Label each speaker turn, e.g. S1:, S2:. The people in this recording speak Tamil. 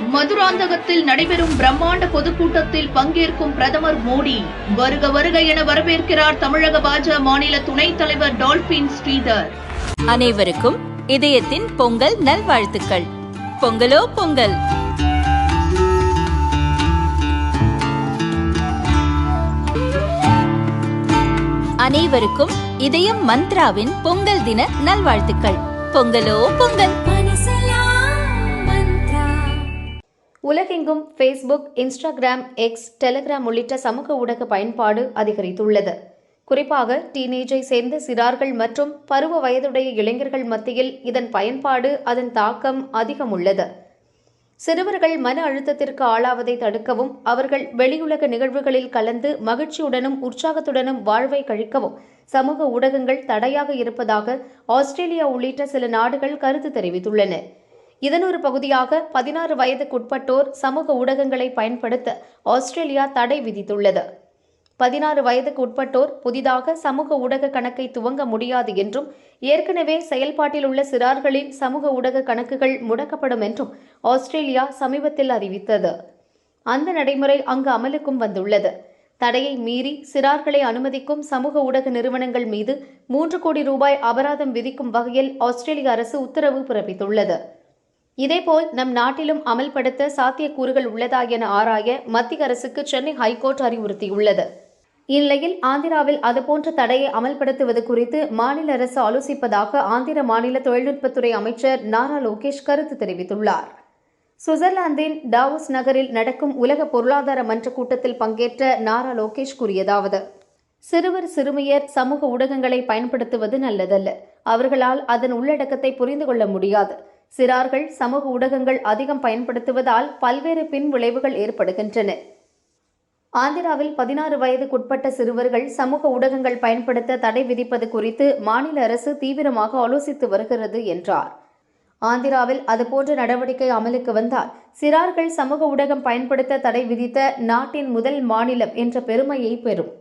S1: மதுராந்தகத்தில் நடைபெறும் பிரம்மாண்ட பொதுக்கூட்டத்தில் பங்கேற்கும் பிரதமர் மோடி. வருக வருக என வரவேற்கிறார் தமிழக பாஜக மாநில துணைத் தலைவர் டால்பின் ஸ்ரீதர்.
S2: அனைவருக்கும் இதயத்தின் பொங்கல் நல்வாழ்த்துக்கள். பொங்கலோ பொங்கல். அனைவருக்கும் இதயம் மந்த்ராவின் பொங்கல் தின நல்வாழ்த்துக்கள். பொங்கலோ பொங்கல்.
S3: உலகெங்கும் ஃபேஸ்புக், இன்ஸ்டாகிராம், எக்ஸ், டெலிகிராம் உள்ளிட்ட சமூக ஊடக பயன்பாடு அதிகரித்துள்ளது. குறிப்பாக டீனேஜை சேர்ந்த சிறார்கள் மற்றும் பருவ வயதுடைய இளைஞர்கள் மத்தியில் இதன் பயன்பாடு, அதன் தாக்கம் அதிகம் உள்ளது. சிறுவர்கள் மன அழுத்தத்திற்கு ஆளாவதை தடுக்கவும், அவர்கள் வெளியுலக நிகழ்வுகளில் கலந்து மகிழ்ச்சியுடனும் உற்சாகத்துடனும் வாழ்வை கழிக்கவும் சமூக ஊடகங்கள் தடையாக இருப்பதாக ஆஸ்திரேலியா உள்ளிட்ட சில நாடுகள் கருத்து தெரிவித்துள்ளன. இதன் ஒரு பகுதியாக 16 வயதுக்குட்பட்டோர் சமூக ஊடகங்களை பயன்படுத்த ஆஸ்திரேலியா தடை விதித்துள்ளது. 16 வயதுக்கு உட்பட்டோர் புதிதாக சமூக ஊடக கணக்கை துவங்க முடியாது என்றும், ஏற்கனவே செயல்பாட்டில் உள்ள சிறார்களின் சமூக ஊடக கணக்குகள் முடக்கப்படும் என்றும் ஆஸ்திரேலியா சமீபத்தில் அறிவித்தது. அந்த நடைமுறை அங்கு அமலுக்கும் வந்துள்ளது. தடையை மீறி சிறார்களை அனுமதிக்கும் சமூக ஊடக நிறுவனங்கள் மீது 3 கோடி ரூபாய் அபராதம் விதிக்கும் வகையில் ஆஸ்திரேலிய அரசு உத்தரவு பிறப்பித்துள்ளது. இதேபோல் நம் நாட்டிலும் அமல்படுத்த சாத்தியக்கூறுகள் உள்ளதா என ஆராய மத்திய அரசுக்கு சென்னை ஹைகோர்ட் அறிவுறுத்தியுள்ளது. இந்நிலையில் ஆந்திராவில் அதுபோன்ற தடையை அமல்படுத்துவது குறித்து மாநில அரசு ஆலோசிப்பதாக ஆந்திர மாநில தொழில்நுட்பத்துறை அமைச்சர் நாரா லோகேஷ் கருத்து தெரிவித்துள்ளார். சுவிட்சர்லாந்தின் டாவோஸ் நகரில் நடக்கும் உலக பொருளாதார மன்ற கூட்டத்தில் பங்கேற்ற நாரா லோகேஷ் கூறியதாவது: சிறுவர் சிறுமியர் சமூக ஊடகங்களை பயன்படுத்துவது நல்லதல்ல. அவர்களால் அதன் உள்ளடக்கத்தை புரிந்து கொள்ள முடியாது. சிறார்கள் சமூக ஊடகங்கள் அதிகம் பயன்படுத்துவதால் பல்வேறு பின் விளைவுகள் ஏற்படுகின்றன. ஆந்திராவில் 16 வயதுக்குட்பட்ட சிறுவர்கள் சமூக ஊடகங்கள் பயன்படுத்த தடை விதிப்பது குறித்து மாநில அரசு தீவிரமாக ஆலோசித்து வருகிறது என்றார். ஆந்திராவில் அதுபோன்ற நடவடிக்கை அமலுக்கு வந்தால் சிறார்கள் சமூக ஊடகம் பயன்படுத்த தடை விதித்த நாட்டின் முதல் மாநிலம் என்ற பெருமையை பெறும்.